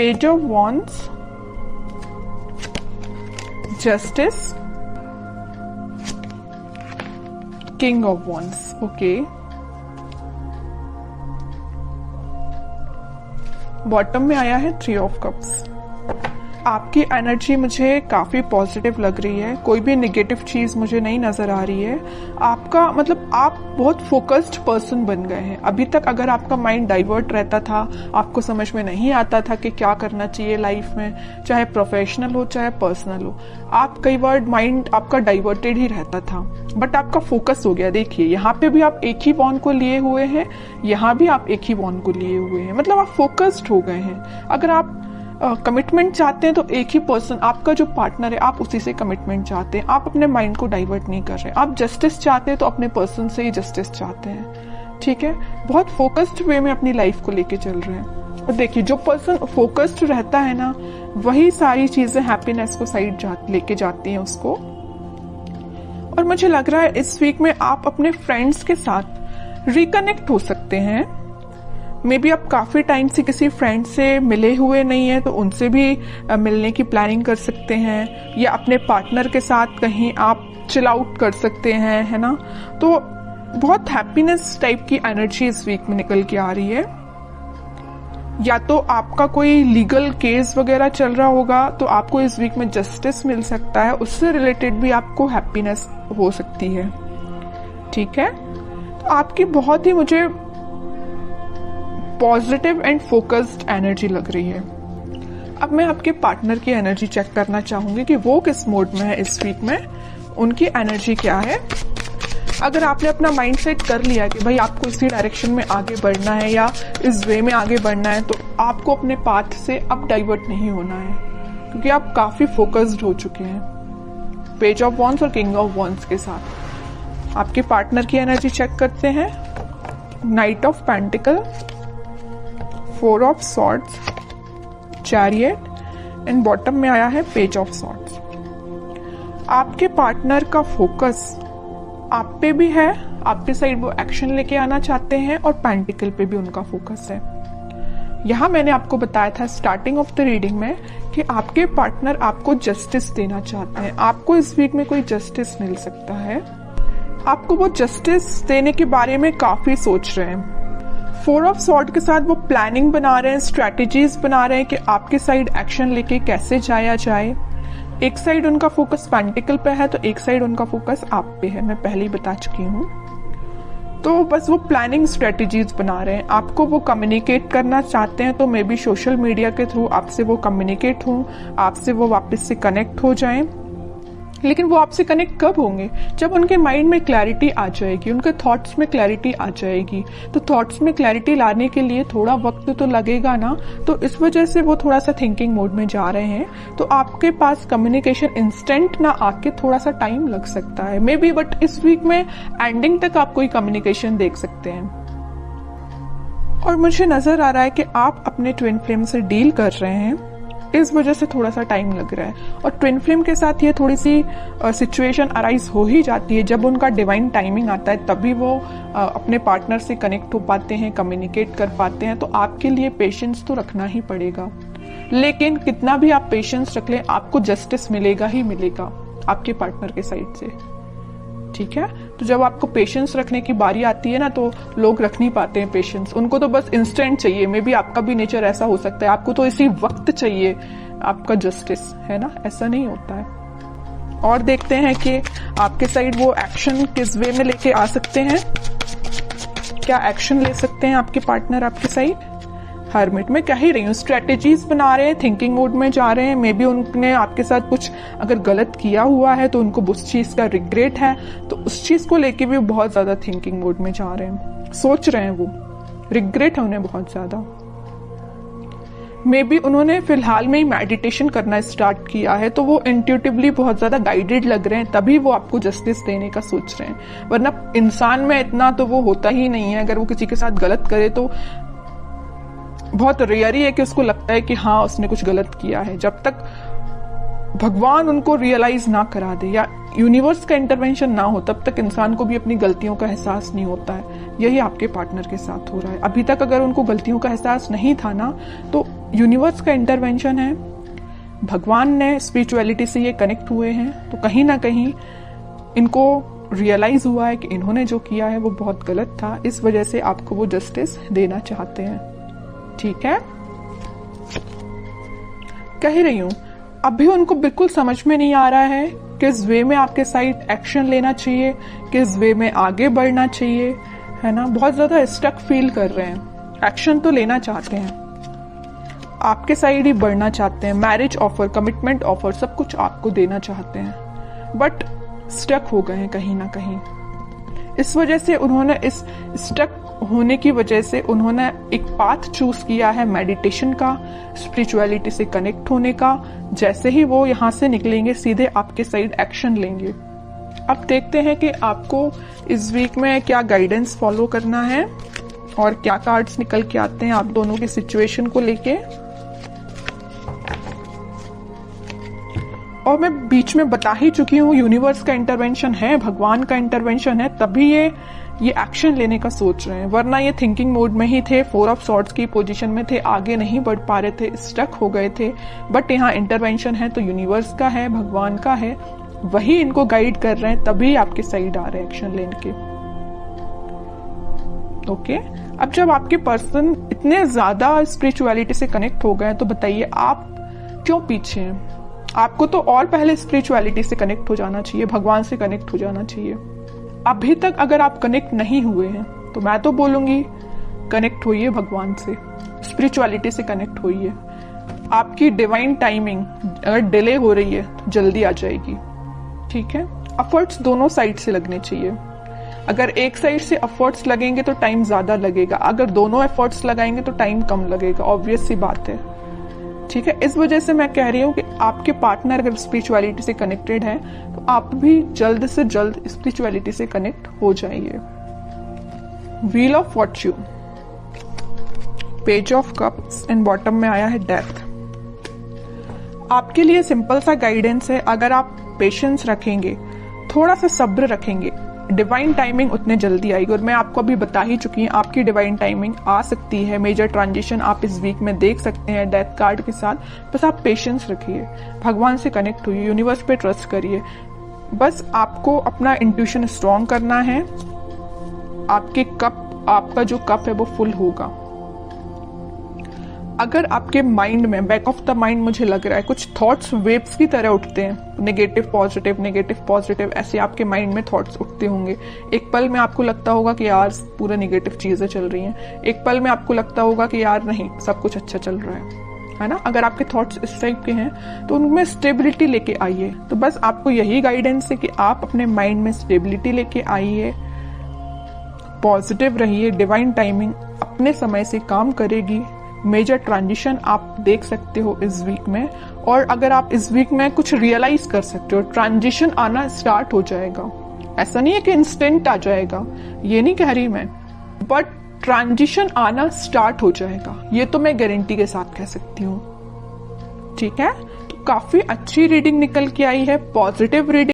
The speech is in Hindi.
Page of wands, justice, king of wands. Okay, bottom में आया है थ्री ऑफ कप्स। आपकी एनर्जी मुझे काफी पॉजिटिव लग रही है, कोई भी नेगेटिव चीज मुझे नहीं नजर आ रही है। आपका मतलब आप बहुत फोकस्ड पर्सन बन गए हैं। अभी तक अगर आपका माइंड डाइवर्ट रहता था, आपको समझ में नहीं आता था कि क्या करना चाहिए लाइफ में, चाहे प्रोफेशनल हो चाहे पर्सनल हो, आप कई बार माइंड आपका डाइवर्टेड ही रहता था, बट आपका फोकस हो गया। देखिए यहाँ पे भी आप एक ही बॉन्ड को लिए हुए हैं, यहाँ भी आप एक ही बॉन्ड को लिए हुए हैं, मतलब आप फोकस्ड हो गए हैं। अगर आप कमिटमेंट चाहते हैं तो एक ही पर्सन, आपका जो पार्टनर है, आप उसी से कमिटमेंट चाहते हैं, आप अपने माइंड को डाइवर्ट नहीं कर रहे। आप जस्टिस चाहते हैं तो अपने पर्सन से ही जस्टिस चाहते हैं, ठीक है। बहुत फोकस्ड वे में अपनी लाइफ को लेके चल रहे हैं। और देखिए जो पर्सन फोकस्ड रहता है ना, वही सारी चीजें हैप्पीनेस को साइड लेके जाती हैं उसको। और मुझे लग रहा है इस वीक में आप अपने फ्रेंड्स के साथ रिकनेक्ट हो सकते हैं। मे बी आप काफी टाइम से किसी फ्रेंड से मिले हुए नहीं है, तो उनसे भी मिलने की प्लानिंग कर सकते हैं, या अपने पार्टनर के साथ कहीं आप चिल आउट कर सकते हैं, है ना। तो बहुत हैप्पीनेस टाइप की एनर्जी इस वीक में निकल के आ रही है। या तो आपका कोई लीगल केस वगैरह चल रहा होगा, तो आपको इस वीक में जस्टिस मिल सकता है, उससे रिलेटेड भी आपको हैप्पीनेस हो सकती है, ठीक है। तो आपकी बहुत ही मुझे पॉजिटिव एंड फोकस्ड एनर्जी लग रही है। अब मैं आपके पार्टनर की एनर्जी चेक करना चाहूंगी कि वो किस मोड में है इस वीक में, उनकी एनर्जी क्या है। अगर आपने अपना माइंड सेट कर लिया कि भाई आपको इसी डायरेक्शन में आगे बढ़ना है या इस वे में आगे बढ़ना है, तो आपको अपने पाथ से अब डाइवर्ट नहीं होना है, क्योंकि आप काफी फोकस्ड हो चुके हैं पेज ऑफ वॉन्ड्स और किंग ऑफ वॉन्ड्स के साथ। आपके पार्टनर की एनर्जी चेक करते हैं। Night of pentacle, four of swords, chariot and bottom में आया है पेज ऑफ सॉर्ड्स। आपके पार्टनर का फोकस आप पे भी है, आपके साइड वो एक्शन लेके आना चाहते हैं, और पेंटिकल पे भी उनका फोकस है। यहां मैंने आपको बताया था स्टार्टिंग ऑफ द रीडिंग में कि आपके पार्टनर आपको जस्टिस देना चाहते हैं। आपको इस वीक में कोई जस्टिस मिल सकता है, आपको वो जस्टिस देने के बारे में काफी सोच रहे हैं। फोर ऑफ सॉर्ड के साथ वो प्लानिंग बना रहे हैं, स्ट्रैटेजीज बना रहे हैं कि आपके साइड एक्शन लेके कैसे जाया जाए। एक साइड उनका फोकस पेंटिकल पे है, तो एक साइड उनका फोकस आप पे है, मैं पहले ही बता चुकी हूँ। तो बस वो प्लानिंग स्ट्रेटेजीज बना रहे हैं। आपको वो कम्युनिकेट करना चाहते हैं, तो मे बी सोशल मीडिया के थ्रू आपसे वो कम्युनिकेट हों, आपसे वो वापस से कनेक्ट हो जाएं। लेकिन वो आपसे कनेक्ट कब होंगे? जब उनके माइंड में क्लैरिटी आ जाएगी, उनके थॉट्स में क्लैरिटी आ जाएगी। तो थॉट्स में क्लैरिटी लाने के लिए थोड़ा वक्त तो लगेगा ना, तो इस वजह से वो थोड़ा सा थिंकिंग मोड में जा रहे हैं। तो आपके पास कम्युनिकेशन इंस्टेंट ना आके थोड़ा सा टाइम लग सकता है मे बी, बट इस वीक में एंडिंग तक आप कोई कम्युनिकेशन देख सकते हैं। और मुझे नजर आ रहा है कि आप अपने ट्विन फ्लेम से डील कर रहे हैं, इस वजह से थोड़ा सा टाइम लग रहा है। और ट्विन फ्लेम के साथ ये थोड़ी सी सिचुएशन अराइज हो ही जाती है, जब उनका डिवाइन टाइमिंग आता है तभी वो अपने पार्टनर से कनेक्ट हो पाते हैं, कम्युनिकेट कर पाते हैं। तो आपके लिए पेशेंस तो रखना ही पड़ेगा, लेकिन कितना भी आप पेशेंस रख लें, आपको जस्टिस मिलेगा ही मिलेगा आपके पार्टनर के साइड से, ठीक है। तो जब आपको पेशेंस रखने की बारी आती है ना, तो लोग रख नहीं पाते हैं पेशेंस, उनको तो बस इंस्टेंट चाहिए। मे बी आपका भी नेचर ऐसा हो सकता है, आपको तो इसी वक्त चाहिए आपका जस्टिस, है ना, ऐसा नहीं होता है। और देखते हैं कि आपके साइड वो एक्शन किस वे में लेके आ सकते हैं, क्या एक्शन ले सकते हैं आपके पार्टनर आपके साइड। हर्मिट में कह ही रही हूँ, स्ट्रेटेजीज बना रहे हैं, थिंकिंग मोड में जा रहे हैं। मे बी उनने आपके साथ कुछ अगर गलत किया हुआ है तो उनको उस चीज का रिग्रेट है, तो उस चीज को लेके भी बहुत ज्यादा थिंकिंग मोड में जा रहे हैं, सोच रहे हैं, वो रिग्रेट है उन्हें बहुत ज्यादा। मे बी उन्होंने फिलहाल में ही मेडिटेशन करना स्टार्ट किया है, तो वो इंट्यूटिवली बहुत ज्यादा गाइडेड लग रहे हैं, तभी वो आपको जस्टिस देने का सोच रहे हैं। वरना इंसान में इतना तो वो होता ही नहीं है। अगर वो किसी के साथ गलत करे तो बहुत रेयर ही है कि उसको लगता है कि हाँ उसने कुछ गलत किया है। जब तक भगवान उनको रियलाइज ना करा दे या यूनिवर्स का इंटरवेंशन ना हो, तब तक इंसान को भी अपनी गलतियों का एहसास नहीं होता है। यही आपके पार्टनर के साथ हो रहा है। अभी तक अगर उनको गलतियों का एहसास नहीं था ना, तो यूनिवर्स का इंटरवेंशन है, भगवान ने स्पिरिचुअलिटी से ये कनेक्ट हुए हैं, तो कहीं ना कहीं इनको रियलाइज हुआ है कि इन्होंने जो किया है वो बहुत गलत था, इस वजह से आपको वो जस्टिस देना चाहते हैं। ठीक है, कह रही हूं अभी उनको बिल्कुल समझ में नहीं आ रहा है किस वे में आपके साइड एक्शन लेना चाहिए, किस वे में आगे बढ़ना चाहिए, है ना। बहुत ज्यादा स्टक फील कर रहे हैं, एक्शन तो लेना चाहते हैं, आपके साइड ही बढ़ना चाहते हैं, मैरिज ऑफर, कमिटमेंट ऑफर सब कुछ आपको देना चाहते हैं, बट स्टक हो गए हैं कहीं ना कहीं। इस वजह से उन्होंने इस स्टक होने की वजह से उन्होंने एक पाथ चूज किया है मेडिटेशन का, स्पिरिचुअलिटी से कनेक्ट होने का। जैसे ही वो यहाँ से निकलेंगे सीधे आपके साइड एक्शन लेंगे। अब देखते हैं कि आपको इस वीक में क्या गाइडेंस फॉलो करना है और क्या कार्ड्स निकल के आते हैं आप दोनों की सिचुएशन को लेके। और मैं बीच में बता ही चुकी हूँ, यूनिवर्स का इंटरवेंशन है, भगवान का इंटरवेंशन है, तभी ये एक्शन लेने का सोच रहे हैं, वरना ये थिंकिंग मोड में ही थे, 4 ऑफ सॉर्ड्स की पोजीशन में थे, आगे नहीं बढ़ पा रहे थे, स्टक हो गए थे। बट यहाँ इंटरवेंशन है तो यूनिवर्स का है, भगवान का है, वही इनको गाइड कर रहे हैं, तभी आपके साइड आ रहे हैं एक्शन लेने के। ओके, अब जब आपके पर्सन इतने ज्यादा स्पिरिचुअलिटी से कनेक्ट हो गए तो बताइए आप क्यों पीछे हैं? आपको तो और पहले स्पिरिचुअलिटी से कनेक्ट हो जाना चाहिए, भगवान से कनेक्ट हो जाना चाहिए। अभी तक अगर आप कनेक्ट नहीं हुए हैं तो मैं तो बोलूंगी कनेक्ट होइए भगवान से, स्पिरिचुअलिटी से कनेक्ट होइए। आपकी डिवाइन टाइमिंग अगर डिले हो रही है तो जल्दी आ जाएगी। ठीक है, एफर्ट्स दोनों साइड से लगने चाहिए। अगर एक साइड से एफर्ट्स लगेंगे तो टाइम ज्यादा लगेगा, अगर दोनों एफर्ट्स लगाएंगे तो टाइम कम लगेगा, ऑब्वियस सी बात है। ठीक है, इस वजह से मैं कह रही हूँ कि आपके पार्टनर अगर स्पिरिचुअलिटी से कनेक्टेड है तो आप भी जल्द से जल्द स्पिरिचुअलिटी से कनेक्ट हो जाइए। Wheel of Fortune, page of cups and bottom में आया है डेथ। आपके लिए सिंपल सा गाइडेंस है, अगर आप पेशेंस रखेंगे, थोड़ा सा सब्र रखेंगे, डिवाइन टाइमिंग उतने जल्दी आएगी। और मैं आपको अभी बता ही चुकी हूँ आपकी डिवाइन टाइमिंग आ सकती है, मेजर ट्रांजिशन आप इस वीक में देख सकते हैं डेथ कार्ड के साथ। बस आप पेशेंस रखिए, भगवान से कनेक्ट हुइए, यूनिवर्स पे ट्रस्ट करिए। बस आपको अपना इंट्यूशन स्ट्रॉन्ग करना है, आपका जो कप है वो फुल होगा। अगर आपके माइंड में, बैक ऑफ द माइंड मुझे लग रहा है कुछ थॉट्स वेव्स की तरह उठते हैं, नेगेटिव पॉजिटिव ऐसे आपके माइंड में थॉट्स उठते होंगे। एक पल में आपको लगता होगा कि यार पूरा नेगेटिव चीजें चल रही हैं, एक पल में आपको लगता होगा कि यार नहीं सब कुछ अच्छा चल रहा है ना। अगर आपके थॉट्स इस टाइप के हैं तो उनमें स्टेबिलिटी लेके आइए। तो बस आपको यही गाइडेंस है कि आप अपने माइंड में स्टेबिलिटी लेके आइए, पॉजिटिव रहिए, डिवाइन टाइमिंग अपने समय से काम करेगी। मेजर ट्रांजिशन आप देख सकते हो इस वीक में, और अगर आप इस वीक में कुछ रियलाइज कर सकते हो, ट्रांजिशन आना स्टार्ट हो जाएगा। ऐसा नहीं है कि इंस्टेंट आ जाएगा, ये नहीं कह रही मैं, बट ट्रांजिशन आना स्टार्ट हो जाएगा, ये तो मैं गारंटी के साथ कह सकती हूँ। ठीक है, तो काफी अच्छी रीडिंग निकल के आई है, पॉजिटिव रीडिंग।